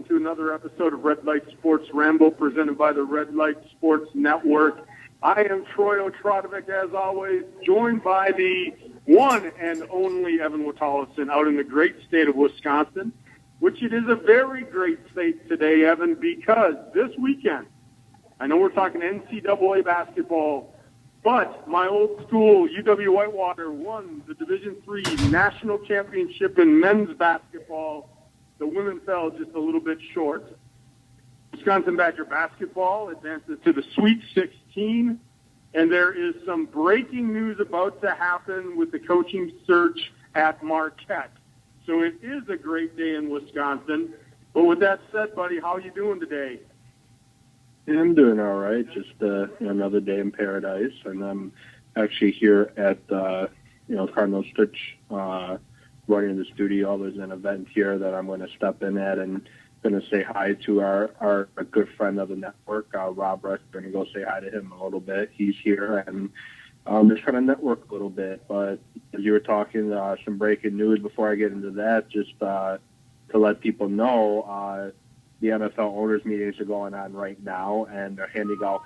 welcome to another episode of Red Light Sports Ramble presented by the Red Light Sports Network. I am Troy Otradovic, as always, joined by the one and only Evan Witallison out in the great state of Wisconsin, which it is a very great state today, Evan, because this weekend, I know we're talking NCAA basketball, but my old school, UW-Whitewater, won the Division III National Championship in men's basketball. The women fell just a little bit short. Wisconsin Badger basketball advances to the Sweet 16, and there is some breaking news about to happen with the coaching search at Marquette. So it is a great day in Wisconsin. But with that said, buddy, how are you doing today? Yeah, I'm doing all right. Just another day in paradise, and I'm actually here at Cardinal Stitch running the studio. There's an event here that I'm going to step in at and going to say hi to our good friend of the network, Rob Rush. Going to go say hi to him a little bit. He's here, and just trying to network a little bit. But as you were talking, some breaking news before I get into that, just to let people know, the NFL owners meetings are going on right now, and they're handing out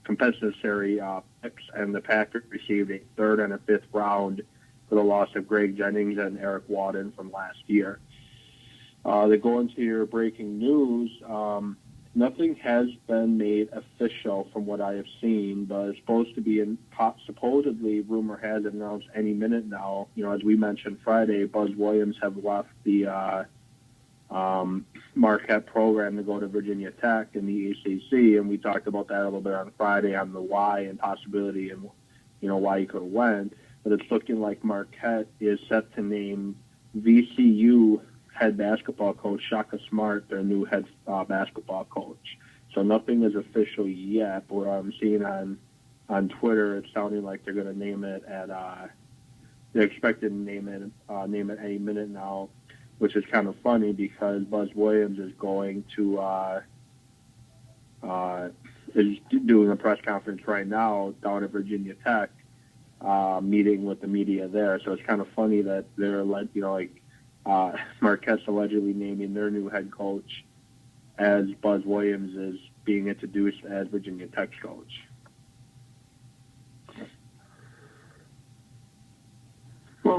compensatory picks, and the Packers received a third and a fifth round for the loss of Greg Jennings and Eric Wadden from last year. They go into your breaking news. Nothing has been made official from what I have seen, but it's supposed to be supposedly, rumor has it, announced any minute now. You know, as we mentioned Friday, Buzz Williams have left the Marquette program to go to Virginia Tech in the ACC, and we talked about that a little bit on Friday on the why and possibility and, why he could have went. But it's looking like Marquette is set to name VCU head basketball coach Shaka Smart their new head basketball coach. So nothing is official yet, but what I'm seeing on Twitter, it's sounding like they're going to name it they're expected to name it any minute now, which is kind of funny because Buzz Williams is going to is doing a press conference right now down at Virginia Tech, meeting with the media there. So it's kind of funny that they're Marquette's allegedly naming their new head coach as Buzz Williams is being introduced as Virginia Tech's coach. Well,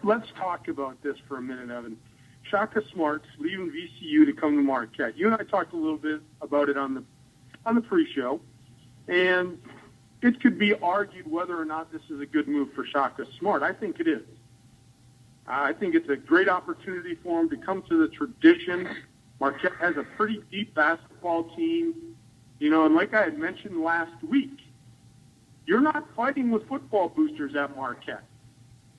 let's talk about this for a minute, Evan. Shaka Smart's leaving VCU to come to Marquette. You and I talked a little bit about it on the pre-show, and it could be argued whether or not this is a good move for Shaka Smart. I think it is. I think it's a great opportunity for him to come to the tradition. Marquette has a pretty deep basketball team, and like I had mentioned last week, you're not fighting with football boosters at Marquette.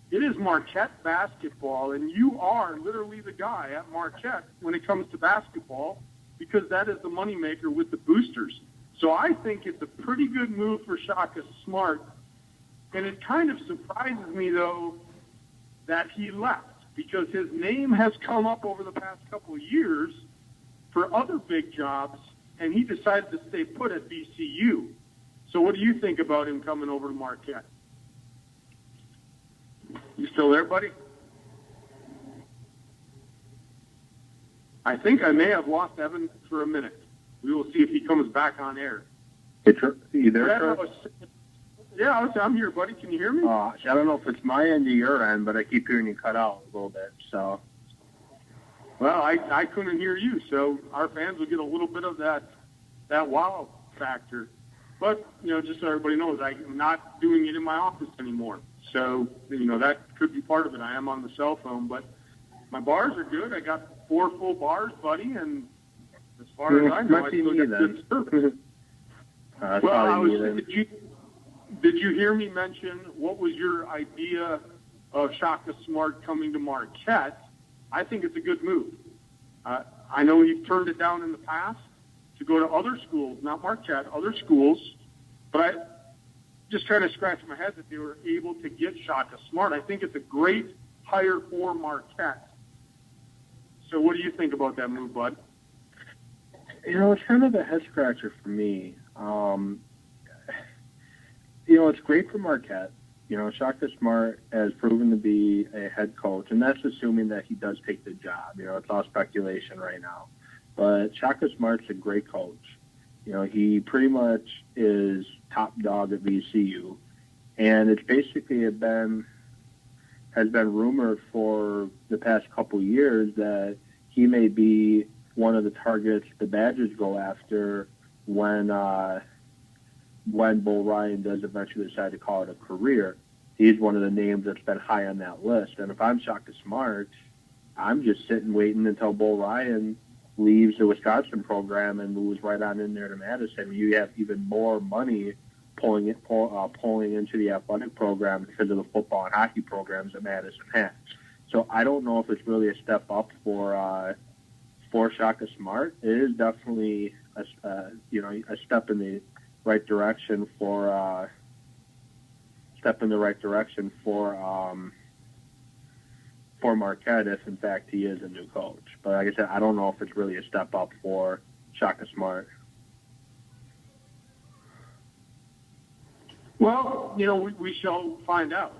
It is Marquette basketball, and you are literally the guy at Marquette when it comes to basketball because that is the moneymaker with the boosters. So I think it's a pretty good move for Shaka Smart, and it kind of surprises me, though, that he left because his name has come up over the past couple of years for other big jobs, and he decided to stay put at VCU. So what do you think about him coming over to Marquette? You still there, buddy? I think I may have lost Evan for a minute. We will see if he comes back on air. Hey, you there, Trey? Yeah, I'm here, buddy. Can you hear me? I don't know if it's my end or your end, but I keep hearing you cut out a little bit. So, well, I couldn't hear you, so our fans will get a little bit of that wow factor. But, just so everybody knows, I'm not doing it in my office anymore. So, that could be part of it. I am on the cell phone, but my bars are good. I got 4 full bars, buddy, and as far as I know, I still get good service. Did you hear me mention what was your idea of Shaka Smart coming to Marquette? I think it's a good move. I know you've turned it down in the past to go to other schools, not Marquette, other schools, but I just trying to scratch my head that they were able to get Shaka Smart. I think it's a great hire for Marquette. So what do you think about that move, bud? It's kind of a head-scratcher for me. It's great for Marquette. Shaka Smart has proven to be a head coach, and that's assuming that he does take the job. It's all speculation right now. But Shaka Smart's a great coach. He pretty much is top dog at VCU, and it's basically has been rumored for the past couple years that he may be one of the targets the Badgers go after when Bull Ryan does eventually decide to call it a career. He's one of the names that's been high on that list. And if I'm Shaka Smart, I'm just sitting waiting until Bull Ryan leaves the Wisconsin program and moves right on in there to Madison. You have even more money pulling into the athletic program because of the football and hockey programs that Madison has. So I don't know if it's really a step up for Shaka Smart. It is definitely a step in the right direction for Marquette if in fact he is a new coach. But like I said, I don't know if it's really a step up for Shaka Smart. Well, we shall find out.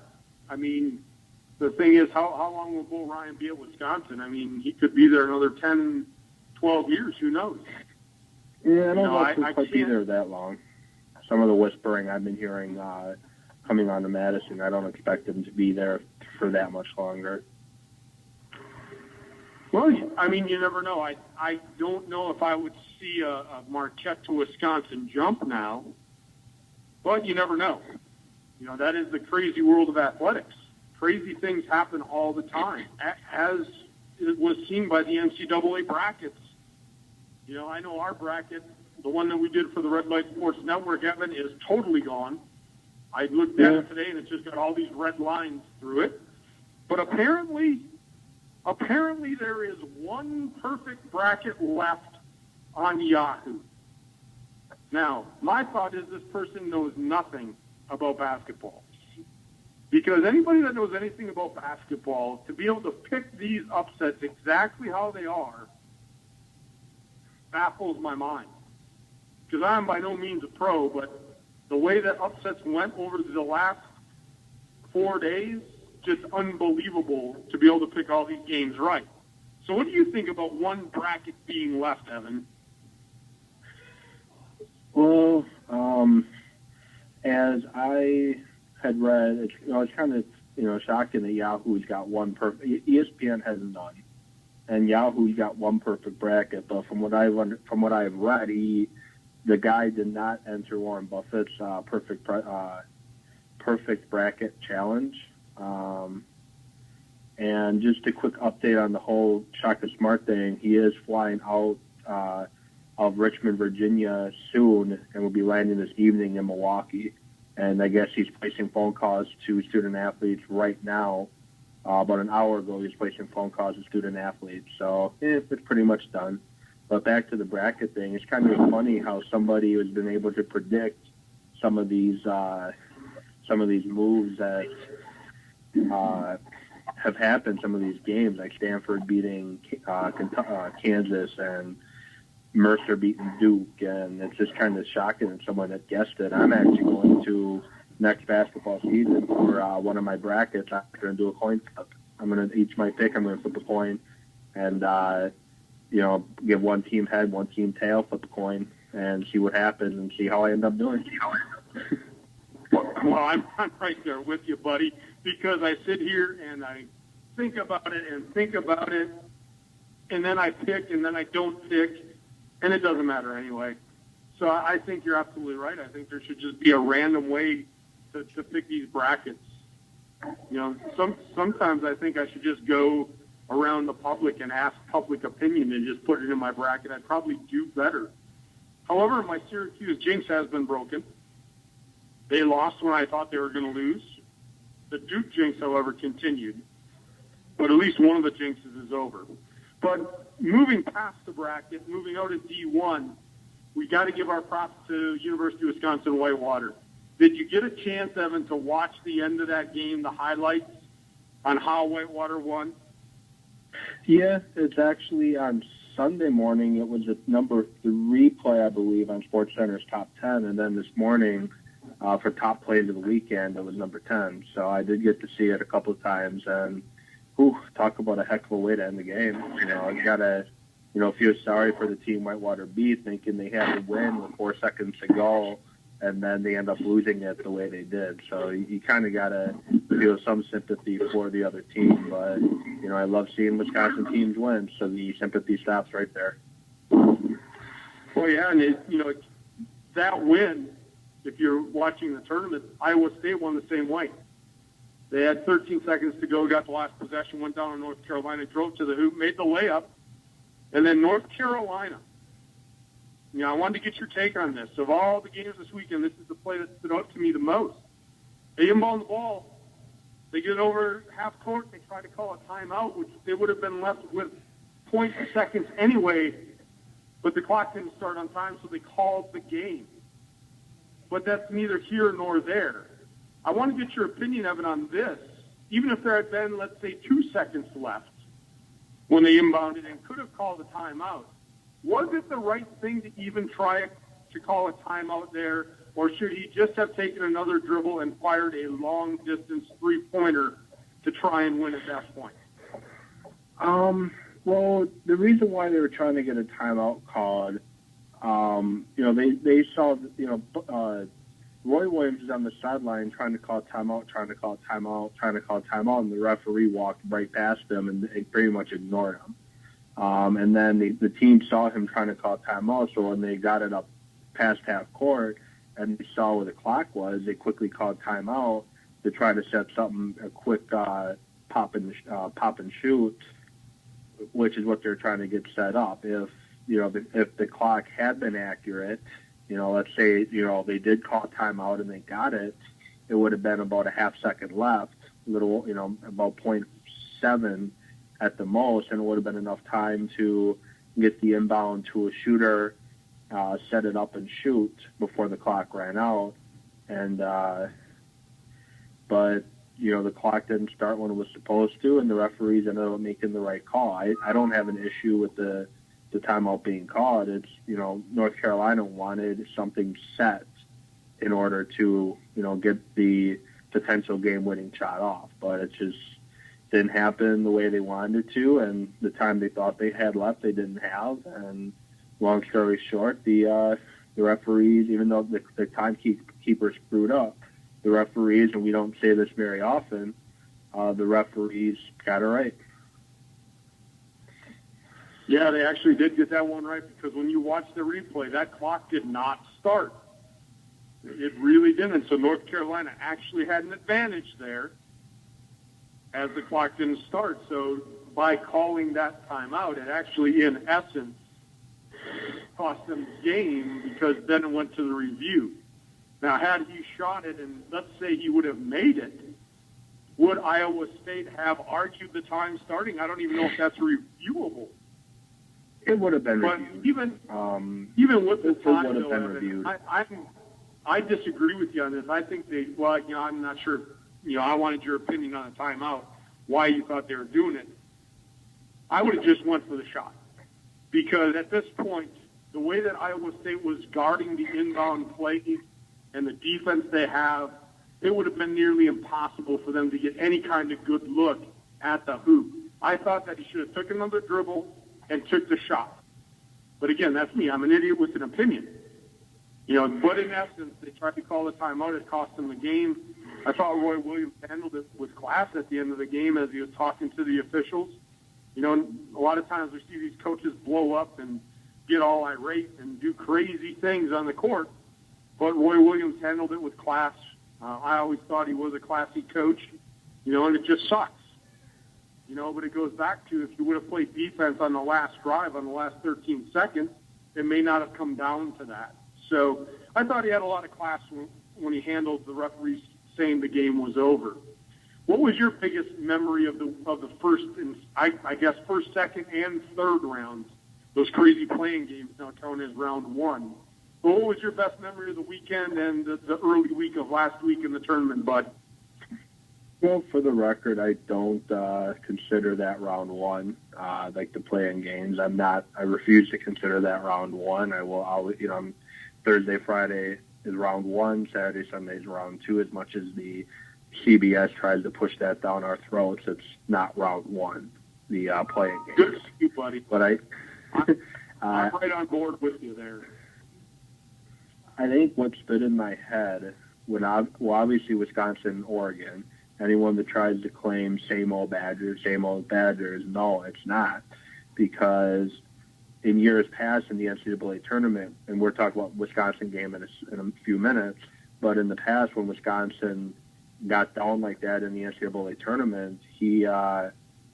I mean, the thing is, how long will Bull Ryan be at Wisconsin? I mean, he could be there another 10, 12 years. Who knows? Yeah, I don't know if he'll quite be there that long. Some of the whispering I've been hearing coming on to Madison, I don't expect him to be there for that much longer. Well, I mean, you never know. I don't know if I would see a Marquette to Wisconsin jump now, but you never know. That is the crazy world of athletics. Crazy things happen all the time, as it was seen by the NCAA brackets. I know our bracket, the one that we did for the Red Light Sports Network, Evan, is totally gone. I looked at it today, and it's just got all these red lines through it. But apparently there is one perfect bracket left on Yahoo. Now, my thought is this person knows nothing about basketball. Because anybody that knows anything about basketball, to be able to pick these upsets exactly how they are, baffles my mind. Because I'm by no means a pro, but the way that upsets went over the last 4 days, just unbelievable to be able to pick all these games right. So what do you think about one bracket being left, Evan? Well, as I had read, it's kind of shocking that Yahoo's got one perfect. ESPN has none, and Yahoo's got one perfect bracket. But from what I've read, the guy did not enter Warren Buffett's perfect bracket challenge. And just a quick update on the whole Shaka Smart thing. He is flying out of Richmond, Virginia soon, and will be landing this evening in Milwaukee. And I guess he's placing phone calls to student athletes right now. About an hour ago, he was placing phone calls to student athletes. So it's pretty much done. But back to the bracket thing, it's kind of funny how somebody has been able to predict some of these moves that have happened. Some of these games, like Stanford beating Kansas and Mercer beating Duke, and it's just kind of shocking that someone had guessed it. I'm actually going to next basketball season for one of my brackets. I'm going to do a coin flip. I'm going to each my pick. I'm going to flip a coin, and give one team head, one team tail, flip a coin, and see what happens, and see how I end up doing. Well, I'm right there with you, buddy, because I sit here and I think about it, and then I pick, and then I don't pick, and it doesn't matter anyway. So I think you're absolutely right. I think there should just be a random way to pick these brackets. Sometimes I think I should just go around the public and ask public opinion and just put it in my bracket. I'd probably do better. However, my Syracuse jinx has been broken. They lost when I thought they were going to lose. The Duke jinx, however, continued. But at least one of the jinxes is over. But moving past the bracket, moving out of D1, we got to give our props to University of Wisconsin-Whitewater. Did you get a chance, Evan, to watch the end of that game, the highlights on how Whitewater won? Yeah, it's actually on Sunday morning. It was a number 3 play, I believe, on SportsCenter's Top 10. And then this morning, for top plays of the weekend, it was number 10. So I did get to see it a couple of times, and talk about a heck of a way to end the game. I gotta, feel sorry for the team Whitewater beat, thinking they had to win with 4 seconds to go, and then they end up losing it the way they did. So you kind of gotta feel some sympathy for the other team. But I love seeing Wisconsin teams win, so the sympathy stops right there. Well, yeah, and that win, if you're watching the tournament, Iowa State won the same way. They had 13 seconds to go, got the last possession, went down on North Carolina, drove to the hoop, made the layup, and then North Carolina. I wanted to get your take on this. Of all the games this weekend, this is the play that stood out to me the most. They inbound the ball. They get over half court. They try to call a timeout, which they would have been left with 0.2 seconds anyway, but the clock didn't start on time, so they called the game. But that's neither here nor there. I want to get your opinion, Evan, on this. Even if there had been, let's say, 2 seconds left when they inbounded and could have called a timeout, was it the right thing to even try to call a timeout there, or should he just have taken another dribble and fired a long-distance three-pointer to try and win at that point? Well, the reason why they were trying to get a timeout called, they saw, Roy Williams is on the sideline trying to call timeout, and the referee walked right past him and pretty much ignored him. And then the team saw him trying to call timeout, so when they got it up past half court and they saw where the clock was, they quickly called timeout to try to set a quick pop and shoot, which is what they're trying to get set up. If the clock had been accurate, let's say, they did call timeout and they got it, it would have been about a half second left, about 0.7 at the most, and it would have been enough time to get the inbound to a shooter, set it up and shoot before the clock ran out. And, but, the clock didn't start when it was supposed to, and the referees ended up making the right call. I don't have an issue with the timeout being called. It's, North Carolina wanted something set in order to, get the potential game-winning shot off. But it just didn't happen the way they wanted it to, and the time they thought they had left, they didn't have. And long story short, the referees, even though the timekeeper screwed up, the referees, and we don't say this very often, the referees got it right. Yeah, they actually did get that one right, because when you watch the replay, that clock did not start. It really didn't. So North Carolina actually had an advantage there as the clock didn't start. So by calling that timeout, it actually, in essence, cost them the game, because then it went to the review. Now, had he shot it and let's say he would have made it, would Iowa State have argued the time starting? I don't even know if that's reviewable. It would have been but reviewed. Even with the time, would have been though, reviewed. I disagree with you on this. I think I'm not sure. I wanted your opinion on the timeout, why you thought they were doing it. I would have just went for the shot, because at this point, the way that Iowa State was guarding the inbound play and the defense they have, it would have been nearly impossible for them to get any kind of good look at the hoop. I thought that he should have took another dribble and took the shot. But again, that's me. I'm an idiot with an opinion. But in essence, they tried to call the timeout. It cost them the game. I thought Roy Williams handled it with class at the end of the game as he was talking to the officials. A lot of times we see these coaches blow up and get all irate and do crazy things on the court. But Roy Williams handled it with class. I always thought he was a classy coach, and it just sucks. But it goes back to, if you would have played defense on the last drive, on the last 13 seconds, it may not have come down to that. So I thought he had a lot of class when he handled the referees saying the game was over. What was your biggest memory of the first, and I guess first, second, and third rounds, those crazy playing games now counted as round one? But what was your best memory of the weekend and the early week of last week in the tournament, Bud? Well, for the record, I don't consider that round one, like the play-in games. I refuse to consider that round one. I'm Thursday, Friday, is round one, Saturday, Sunday is round two. As much as the CBS tries to push that down our throats, it's not round one, the playing games. Good for you, buddy. But I'm right on board with you there. I think what stood in my head obviously Wisconsin and Oregon, anyone that tries to claim same old Badgers, no, it's not. Because in years past in the NCAA tournament, and we're talking about Wisconsin game in a few minutes, but in the past when Wisconsin got down like that in the NCAA tournament,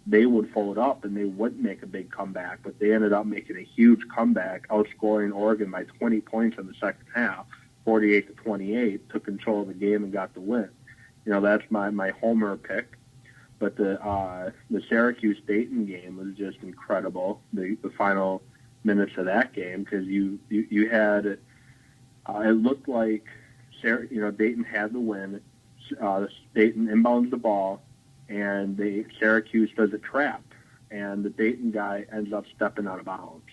they would fold up and they wouldn't make a big comeback, but they ended up making a huge comeback, outscoring Oregon by 20 points in the second half, 48-28, took control of the game and got the win. That's my homer pick. But the Syracuse-Dayton game was just incredible, the final minutes of that game, because you had, it looked like Dayton had the win. Dayton inbounds the ball, and Syracuse does a trap, and the Dayton guy ends up stepping out of bounds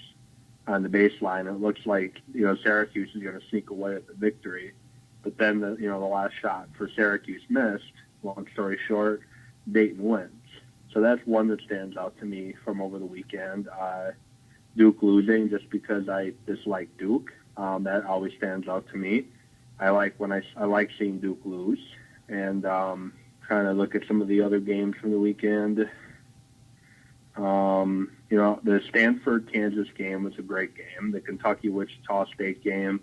on the baseline. It looks like Syracuse is going to sneak away at the victory, but then the last shot for Syracuse missed. Long story short, Dayton wins. So that's one that stands out to me from over the weekend. Duke losing just because I dislike Duke. That always stands out to me. I like seeing Duke lose, and trying to look at some of the other games from the weekend. The Stanford-Kansas game was a great game. The Kentucky-Wichita State game,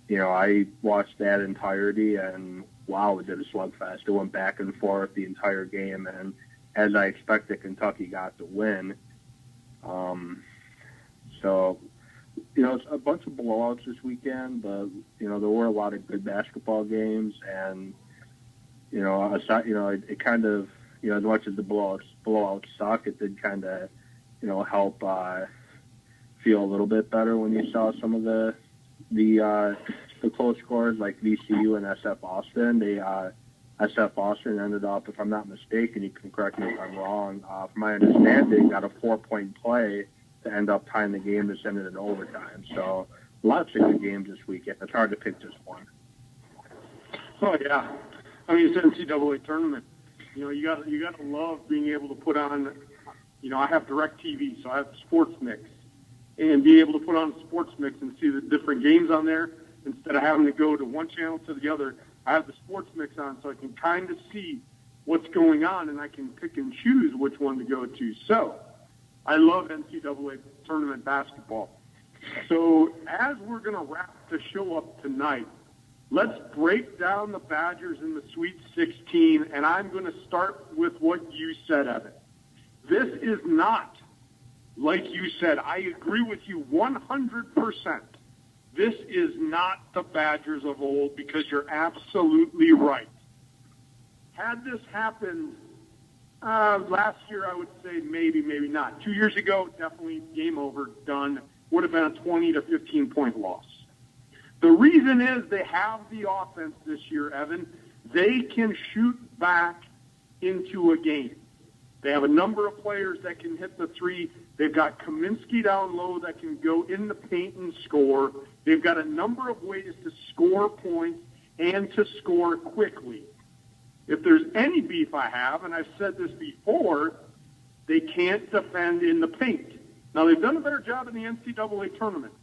I watched that entirety, and wow, was it a slugfest. It went back and forth the entire game, and as I expected, Kentucky got the win. It's a bunch of blowouts this weekend, but, there were a lot of good basketball games, and, it kind of, as much as the blowouts suck, it did kind of, help feel a little bit better when you saw some of the close scores like VCU and SF Austin. SF Austin ended up, if I'm not mistaken, you can correct me if I'm wrong, from my understanding, got a 4-point play to end up tying the game that ended in overtime. So lots of good games this weekend. It's hard to pick just one. Oh yeah, it's NCAA tournament. You got to love being able to put on. I have DirecTV, so I have Sports Mix, and be able to put on Sports Mix and see the different games on there instead of having to go to one channel to the other. I have the Sports Mix on, so I can kind of see what's going on, and I can pick and choose which one to go to. So I love NCAA tournament basketball. So as we're going to wrap the show up tonight, let's break down the Badgers in the Sweet 16, and I'm going to start with what you said, Evan. This is not, like you said, I agree with you 100%. This is not the Badgers of old, because you're absolutely right. Had this happened last year, I would say maybe not. 2 years ago, definitely game over, done. Would have been a 20 to 15-point loss. The reason is they have the offense this year, Evan. They can shoot back into a game. They have a number of players that can hit the three. They've got Kaminsky down low that can go in the paint and score. They've got a number of ways to score points and to score quickly. If there's any beef I have, and I've said this before, they can't defend in the paint. Now, they've done a better job in the NCAA tournament,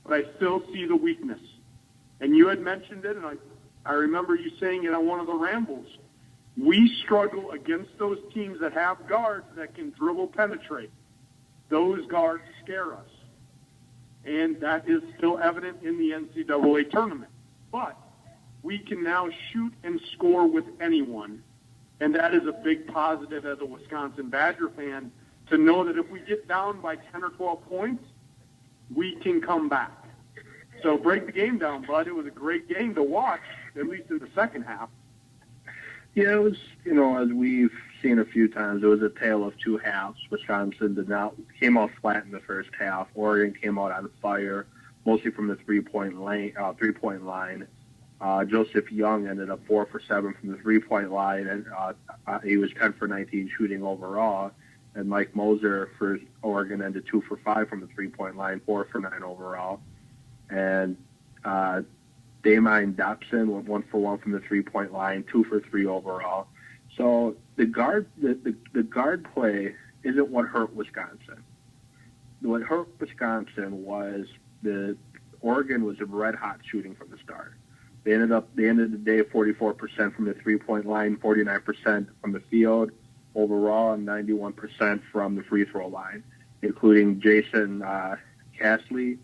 but I still see the weakness. And you had mentioned it, and I remember you saying it on one of the rambles. We struggle against those teams that have guards that can dribble penetrate. Those guards scare us. And that is still evident in the NCAA tournament. But we can now shoot and score with anyone. And that is a big positive as a Wisconsin Badger fan, to know that if we get down by 10 or 12 points, we can come back. So break the game down, bud. It was a great game to watch, at least in the second half. Yeah, it was, as we've seen a few times, it was a tale of two halves. Wisconsin came out flat in the first half. Oregon came out on fire, mostly from the three-point line. Joseph Young ended up 4 for 7 from the three-point line, and he was 10 for 19 shooting overall. And Mike Moser for Oregon ended 2 for 5 from the three-point line, 4 for 9 overall. And Damine Dobson went 1 for 1 from the 3-point line, 2 for 3 overall. So the guard play isn't what hurt Wisconsin. What hurt Wisconsin was Oregon was red hot shooting from the start. They ended the day 44% from the 3-point line, 49% from the field overall, and 91% from the free throw line, including Jason Castley,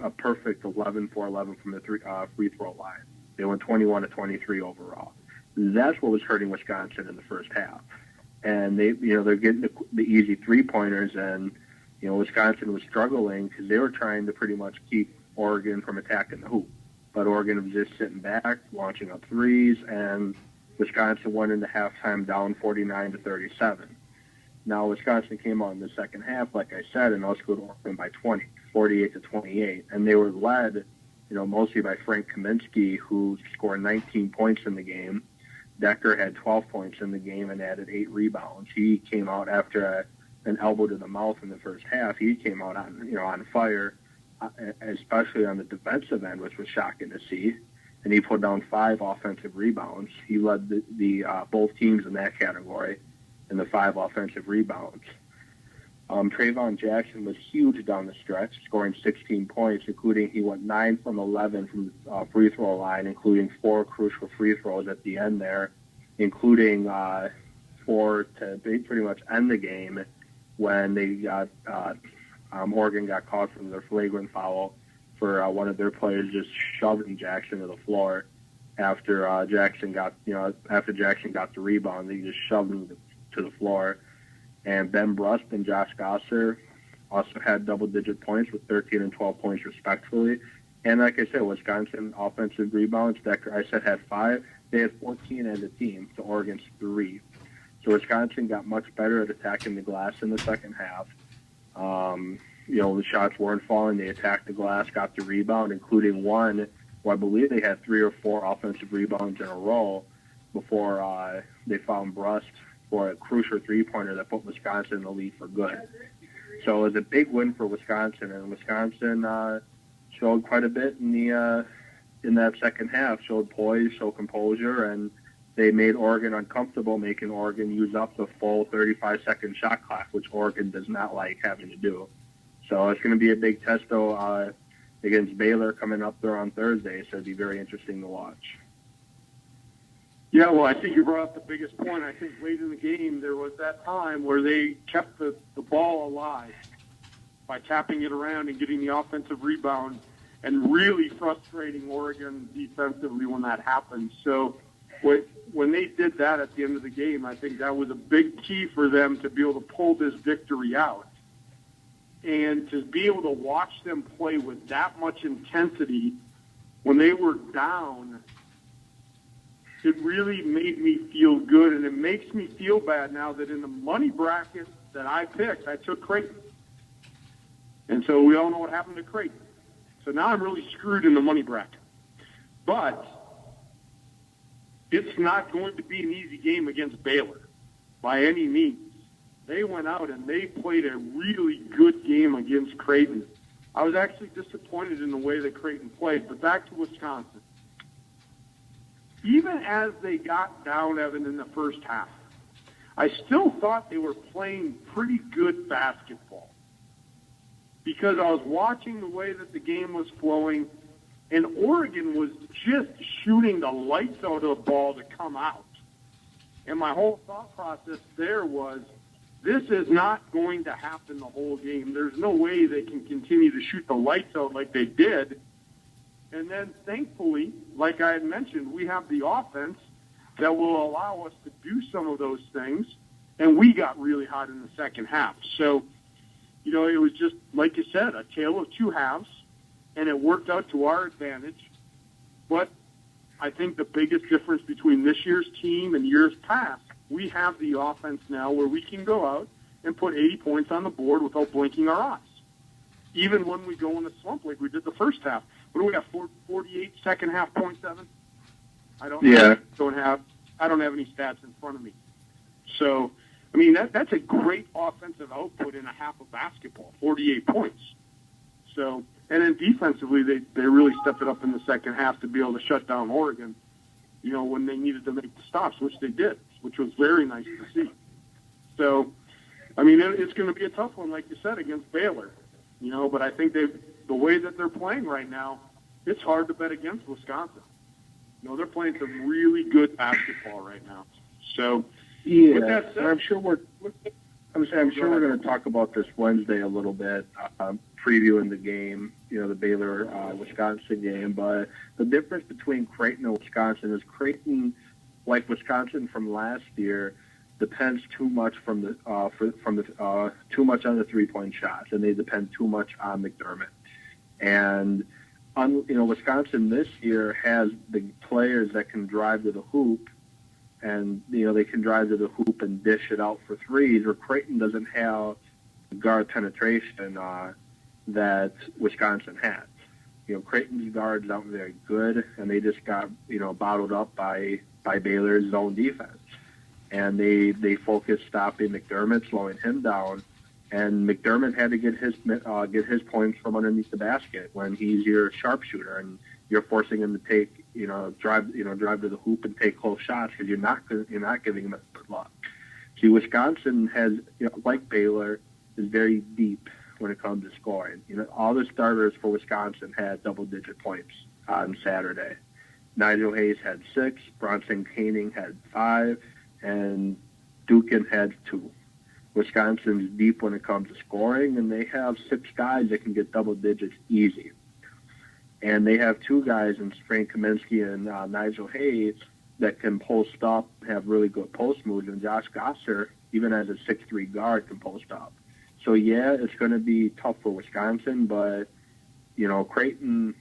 a perfect 11 for 11 from the free throw line. They went 21 to 23 overall. That's what was hurting Wisconsin in the first half. And they're getting the easy 3-pointers, and Wisconsin was struggling because they were trying to pretty much keep Oregon from attacking the hoop. But Oregon was just sitting back, launching up threes, and Wisconsin went into halftime down 49 to 37. Now Wisconsin came out in the second half, like I said, and outscored Oregon by 20, 48 to 28, and they were led, mostly by Frank Kaminsky, who scored 19 points in the game. Decker had 12 points in the game and added 8 rebounds. He came out after an elbow to the mouth in the first half. He came out on fire, especially on the defensive end, which was shocking to see. And he put down 5 offensive rebounds. He led the both teams in that category in the 5 offensive rebounds. Trayvon Jackson was huge down the stretch, scoring 16 points, including he went 9 from 11 from the free throw line, including 4 crucial free throws at the end there, including 4 to pretty much end the game when they got Oregon got caught from their flagrant foul for one of their players just shoving Jackson to the floor after Jackson got the rebound. They just shoved him to the floor. And Ben Brust and Josh Gosser also had double-digit points with 13 and 12 points respectively. And like I said, Wisconsin offensive rebounds, Decker, I said, had 5. They had 14 as a team to Oregon's 3. So Wisconsin got much better at attacking the glass in the second half. The shots weren't falling. They attacked the glass, got the rebound, including one where I believe they had 3 or 4 offensive rebounds in a row before they found Brust for a crucial 3-pointer that put Wisconsin in the lead for good. So it was a big win for Wisconsin, and Wisconsin showed quite a bit in that second half, showed poise, showed composure, and they made Oregon uncomfortable, making Oregon use up the full 35-second shot clock, which Oregon does not like having to do. So it's going to be a big test, though, against Baylor coming up there on Thursday, so it'll be very interesting to watch. Yeah, well, I think you brought up the biggest point. I think late in the game there was that time where they kept the ball alive by tapping it around and getting the offensive rebound and really frustrating Oregon defensively when that happened. So when they did that at the end of the game, I think that was a big key for them to be able to pull this victory out. And to be able to watch them play with that much intensity when they were down, it really made me feel good, and it makes me feel bad now that in the money bracket that I picked, I took Creighton. And so we all know what happened to Creighton. So now I'm really screwed in the money bracket. But it's not going to be an easy game against Baylor by any means. They went out and they played a really good game against Creighton. I was actually disappointed in the way that Creighton played, but back to Wisconsin. Even as they got down, Evan, in the first half, I still thought they were playing pretty good basketball because I was watching the way that the game was flowing, and Oregon was just shooting the lights out of the ball to come out. And my whole thought process there was, this is not going to happen the whole game. There's no way they can continue to shoot the lights out like they did. And then, thankfully, like I had mentioned, we have the offense that will allow us to do some of those things, and we got really hot in the second half. So, it was just, like you said, a tale of two halves, and it worked out to our advantage. But I think the biggest difference between this year's team and years past, we have the offense now where we can go out and put 80 points on the board without blinking our eyes. Even when we go in a slump like we did the first half. What do we have, 48 second half, 0.7? I don't have any stats in front of me. So, I mean, that's a great offensive output in a half of basketball, 48 points. So And then defensively, they really stepped it up in the second half to be able to shut down Oregon, when they needed to make the stops, which they did, which was very nice to see. So, I mean, it's going to be a tough one, like you said, against Baylor, but I think the way that they're playing right now, it's hard to bet against Wisconsin. They're playing some really good basketball right now. So, yeah, with that said, I'm sure we're going to talk about this Wednesday a little bit, previewing the game, the Baylor Wisconsin game. But the difference between Creighton and Wisconsin is Creighton, like Wisconsin from last year, depends too much too much on the 3-point shots, and they depend too much on McDermott. And Wisconsin this year has the players that can drive to the hoop, and they can drive to the hoop and dish it out for threes. Where Creighton doesn't have guard penetration that Wisconsin has. Creighton's guards aren't very good, and they just got bottled up by Baylor's zone defense. And they focused stopping McDermott, slowing him down, and McDermott had to get his points from underneath the basket when he's your sharpshooter, and you're forcing him to take drive to the hoop and take close shots because you're not giving him good luck. See, Wisconsin has like Baylor is very deep when it comes to scoring. All the starters for Wisconsin had double-digit points on Saturday. Nigel Hayes had 6, Bronson Koenig had 5, and Dukin had 2. Wisconsin's deep when it comes to scoring, and they have 6 guys that can get double digits easy. And they have 2 guys in Frank Kaminsky and Nigel Hayes that can post up, have really good post moves, and Josh Gosser, even as a 6'3" guard, can post up. So, yeah, it's going to be tough for Wisconsin, but, Creighton,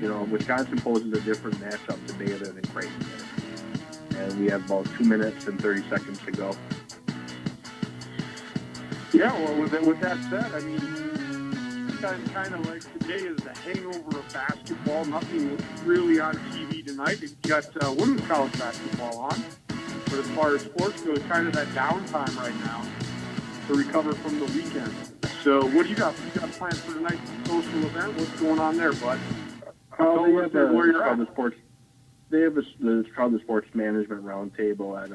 Wisconsin poses a different matchup to Baylor than Creighton did. And we have about 2 minutes and 30 seconds to go. Yeah, well, with that said, I mean, kind of like today is the hangover of basketball. Nothing really on TV tonight. You've got women's college basketball on. But as far as sports goes, kind of that downtime right now to recover from the weekend. So what do you got? You got plans for tonight's social event? What's going on there, bud? They have it's called the Sports Management Roundtable at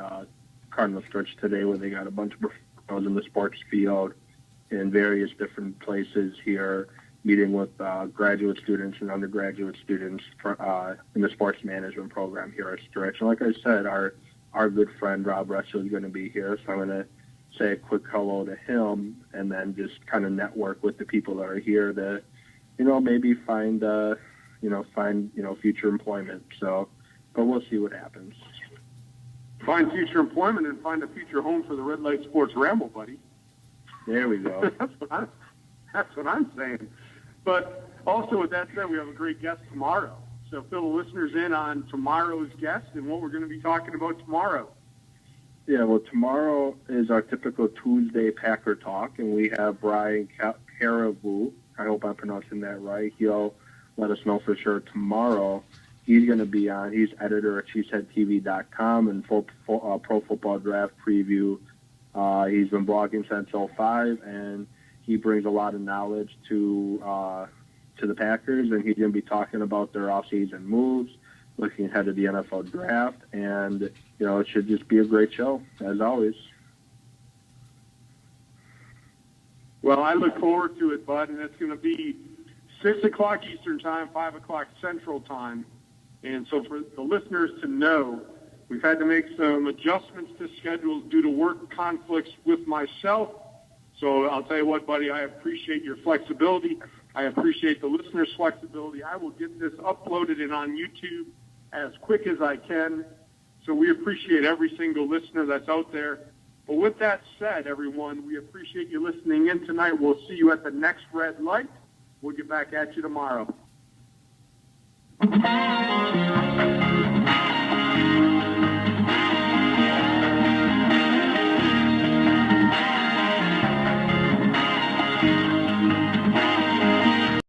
Cardinal Church today, where they got a bunch of professionals in the sports field in various different places here, meeting with graduate students and undergraduate students in the sports management program here at Stretch. And like I said, our good friend Rob Russell is going to be here, so I'm going to say a quick hello to him, and then just kind of network with the people that are here to, maybe find future employment. So, but we'll see what happens. Find future employment and find a future home for the Red Light Sports Ramble, buddy. There we go. That's what I'm saying. But also with that said, we have a great guest tomorrow. So fill the listeners in on tomorrow's guest and what we're going to be talking about tomorrow. Yeah, well, tomorrow is our typical Tuesday Packer Talk, and we have Brian Caribou. I hope I'm pronouncing that right. He'll let us know for sure tomorrow. He's going to be on. He's editor at CheeseheadTV.com and Pro Football Draft Preview. He's been blogging since 2005, and he brings a lot of knowledge to the Packers, and he's going to be talking about their offseason moves, looking ahead to the NFL Draft, and, it should just be a great show, as always. Well, I look forward to it, bud, and it's going to be 6 o'clock Eastern Time, 5 o'clock Central Time. And so for the listeners to know, we've had to make some adjustments to schedules due to work conflicts with myself. So I'll tell you what, buddy, I appreciate your flexibility. I appreciate the listeners' flexibility. I will get this uploaded and on YouTube as quick as I can. So we appreciate every single listener that's out there. But with that said, everyone, we appreciate you listening in tonight. We'll see you at the next red light. We'll get back at you tomorrow.